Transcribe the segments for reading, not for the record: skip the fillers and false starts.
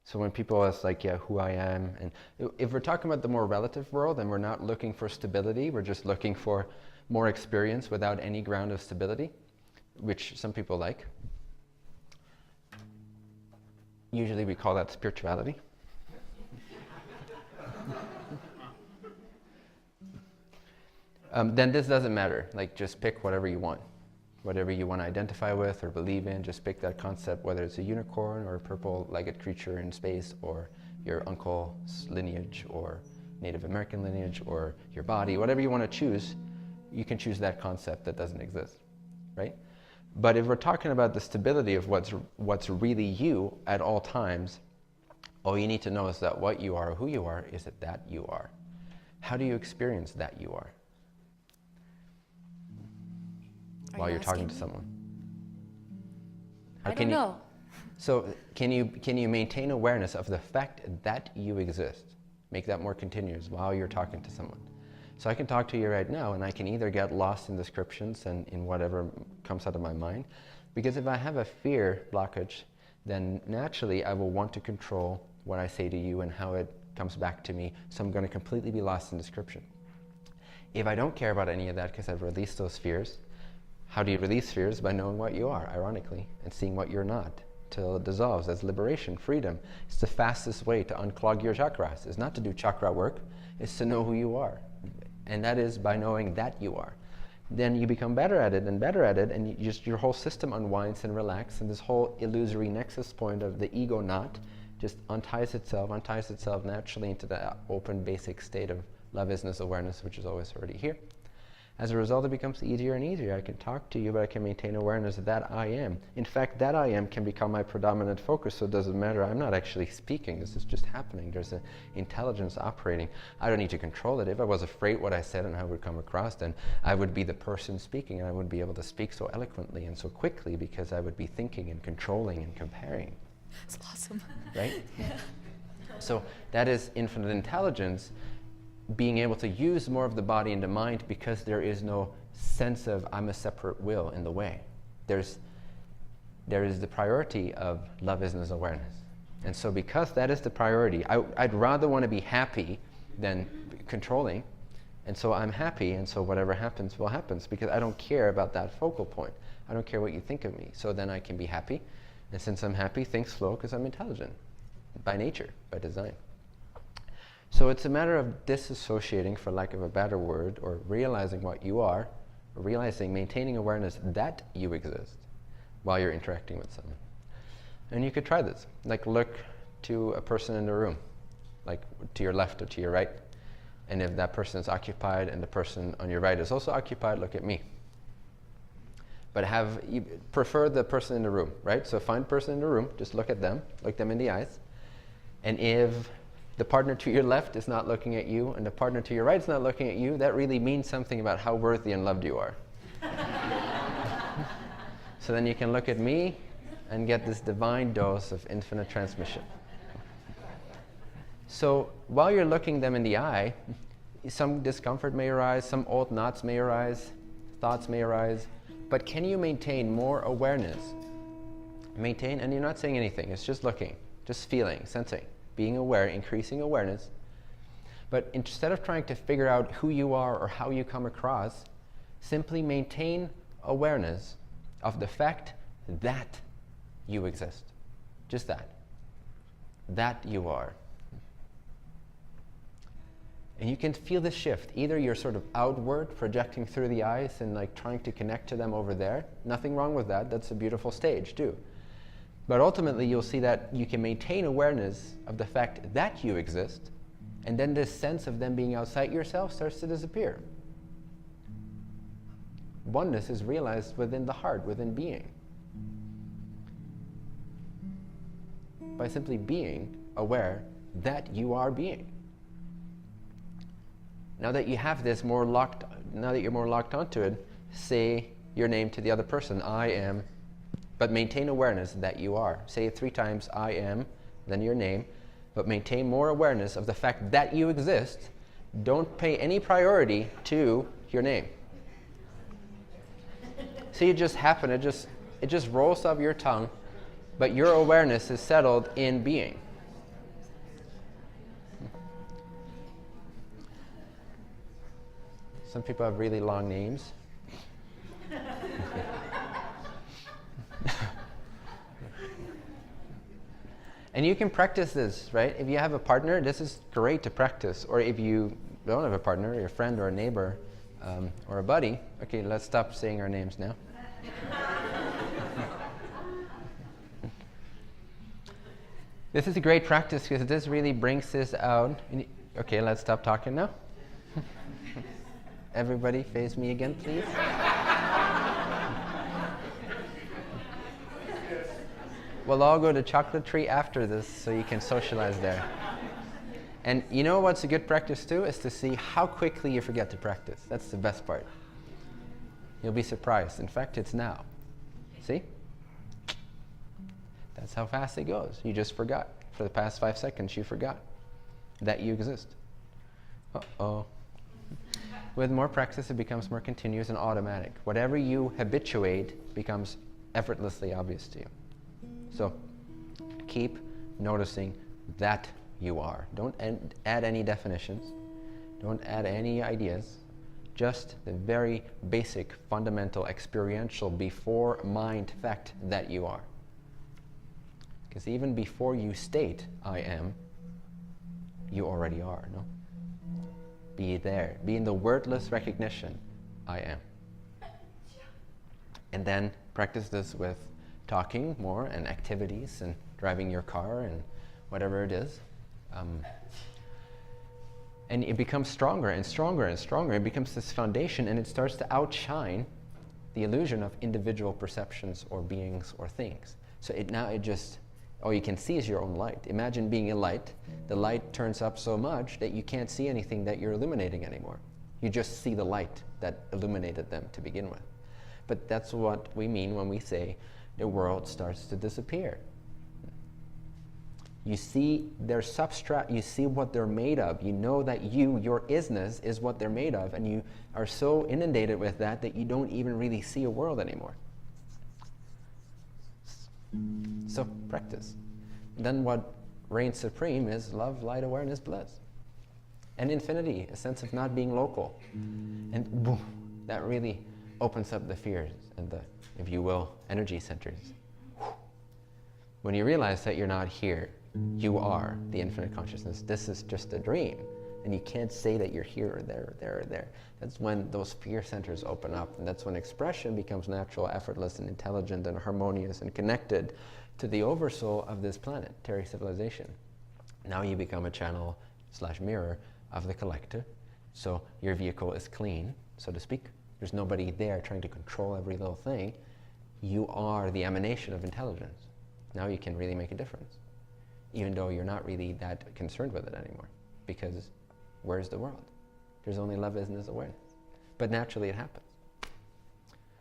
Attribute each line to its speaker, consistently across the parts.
Speaker 1: So when people ask like, yeah, who I am, and if we're talking about the more relative world and we're not looking for stability, we're just looking for more experience without any ground of stability, which some people like. Usually we call that spirituality. Then this doesn't matter. Like, just pick whatever you want. Whatever you want to identify with or believe in, just pick that concept, whether it's a unicorn or a purple-legged creature in space, or your uncle's lineage, or Native American lineage, or your body, whatever you want to choose, you can choose that concept that doesn't exist, right? But if we're talking about the stability of what's really you at all times, all you need to know is that what you are, or who you are, is that you are. How do you experience that you are? While you're talking to someone.
Speaker 2: I don't know.
Speaker 1: So can you maintain awareness of the fact that you exist? Make that more continuous while you're talking to someone. So I can talk to you right now, and I can either get lost in descriptions and in whatever comes out of my mind, because if I have a fear blockage, then naturally I will want to control what I say to you and how it comes back to me, so I'm going to completely be lost in description. If I don't care about any of that because I've released those fears, how do you release fears? By knowing what you are, ironically, and seeing what you're not, till it dissolves. That's liberation, freedom. It's the fastest way to unclog your chakras. It's not to do chakra work, it's to know who you are. And that is by knowing that you are. Then you become better at it, and your whole system unwinds and relaxes, and this whole illusory nexus point of the ego knot just unties itself naturally into the open, basic state of love, isness, awareness, which is always already here. As a result, it becomes easier and easier. I can talk to you, but I can maintain awareness that I am. In fact, that I am can become my predominant focus, so it doesn't matter. I'm not actually speaking. This is just happening. There's an intelligence operating. I don't need to control it. If I was afraid what I said and how it would come across, then I would be the person speaking, and I wouldn't be able to speak so eloquently and so quickly, because I would be thinking and controlling and comparing.
Speaker 2: That's awesome.
Speaker 1: Right?
Speaker 2: Yeah.
Speaker 1: So that is infinite intelligence, being able to use more of the body and the mind, because there is no sense of I'm a separate will in the way. There is the priority of love, isness, awareness. And so because that is the priority, I'd rather want to be happy than controlling. And so I'm happy, and so whatever happens will happen, because I don't care about that focal point. I don't care what you think of me. So then I can be happy. And since I'm happy, things flow because I'm intelligent by nature, by design. So it's a matter of disassociating, for lack of a better word, or realizing what you are, or maintaining awareness that you exist while you're interacting with someone. And you could try this. Like, look to a person in the room, like to your left or to your right. And if that person is occupied and the person on your right is also occupied, look at me. But you prefer the person in the room, right? So find the person in the room, just look at them, look them in the eyes. And if the partner to your left is not looking at you, and the partner to your right is not looking at you, that really means something about how worthy and loved you are. So then you can look at me and get this divine dose of infinite transmission. So while you're looking them in the eye, some discomfort may arise, some old knots may arise, thoughts may arise, but can you maintain more awareness? Maintain, and you're not saying anything, it's just looking, just feeling, sensing. Being aware, increasing awareness. But instead of trying to figure out who you are or how you come across, simply maintain awareness of the fact that you exist. Just that. That you are. And you can feel the shift. Either you're sort of outward, projecting through the eyes and like trying to connect to them over there. Nothing wrong with that. That's a beautiful stage too. But ultimately, you'll see that you can maintain awareness of the fact that you exist, and then this sense of them being outside yourself starts to disappear. Oneness is realized within the heart, within being. By simply being aware that you are being. Now that you have this now that you're more locked onto it, say your name to the other person, I am. But maintain awareness that you are. Say it 3 times, I am, then your name. But maintain more awareness of the fact that you exist. Don't pay any priority to your name. See, it just happened. It just rolls off your tongue. But your awareness is settled in being. Some people have really long names. And you can practice this, right? If you have a partner, this is great to practice. Or if you don't have a partner, your friend or a neighbor or a buddy. Okay, let's stop saying our names now. This is a great practice because this really brings this out. Okay, let's stop talking now. Everybody face me again, please. We'll all go to Chocolate Tree after this so you can socialize there. And you know what's a good practice too? Is to see how quickly you forget to practice. That's the best part. You'll be surprised. In fact, it's now. See? That's how fast it goes. You just forgot. For the past 5 seconds, you forgot that you exist. Uh-oh. With more practice, it becomes more continuous and automatic. Whatever you habituate becomes effortlessly obvious to you. So keep noticing that you are. Don't add any definitions. Don't add any ideas. Just the very basic, fundamental, experiential, before mind fact that you are. Because even before you state, I am, you already are, no? Be there. Be in the wordless recognition, I am. And then practice this with talking more and activities and driving your car and whatever it is. And it becomes stronger and stronger and stronger. It becomes this foundation, and it starts to outshine the illusion of individual perceptions or beings or things. So all you can see is your own light. Imagine being a light. The light turns up so much that you can't see anything that you're illuminating anymore. You just see the light that illuminated them to begin with. But that's what we mean when we say the world starts to disappear. You see their substrate, you see what they're made of. You know that your isness is what they're made of, and you are so inundated with that you don't even really see a world anymore. So practice. Then what reigns supreme is love, light, awareness, bliss. And infinity, a sense of not being local. And boom, that really opens up the fears and the, if you will, energy centers. When you realize that you're not here, you are the infinite consciousness. This is just a dream. And you can't say that you're here or there or there or there. That's when those fear centers open up. And that's when expression becomes natural, effortless, and intelligent, and harmonious, and connected to the oversoul of this planet, Terry civilization. Now you become a channel / mirror of the collective. So your vehicle is clean, so to speak. There's nobody there trying to control every little thing. You are the emanation of intelligence. Now you can really make a difference, even though you're not really that concerned with it anymore. Because where's the world? There's only love, isness, awareness. But naturally it happens.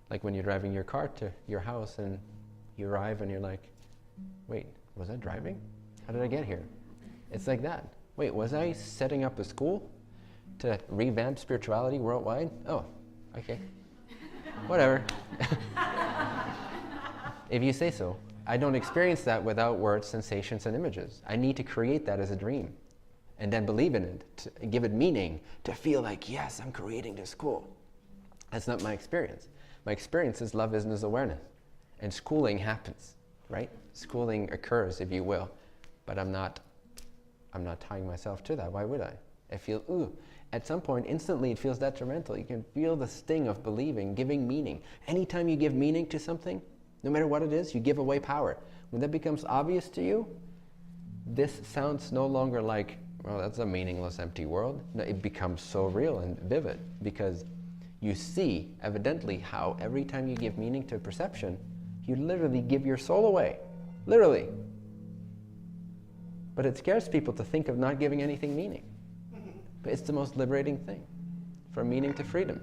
Speaker 1: Like when you're driving your car to your house and you arrive and you're like, wait, was I driving? How did I get here? It's like that. Wait, was I setting up a school to revamp spirituality worldwide? Oh, okay. Whatever. If you say so. I don't experience that without words, sensations, and images. I need to create that as a dream and then believe in it, to give it meaning, to feel like, yes, I'm creating this school. That's not my experience. My experience is love, isness, awareness. And schooling happens, right? Schooling occurs, if you will, but I'm not tying myself to that. Why would I? I feel, ooh. At some point, instantly, it feels detrimental. You can feel the sting of believing, giving meaning. Anytime you give meaning to something, no matter what it is, you give away power. When that becomes obvious to you, this sounds no longer like, well, that's a meaningless, empty world. No, it becomes so real and vivid because you see, evidently, how every time you give meaning to a perception, you literally give your soul away. Literally. But it scares people to think of not giving anything meaning. But it's the most liberating thing. From meaning to freedom.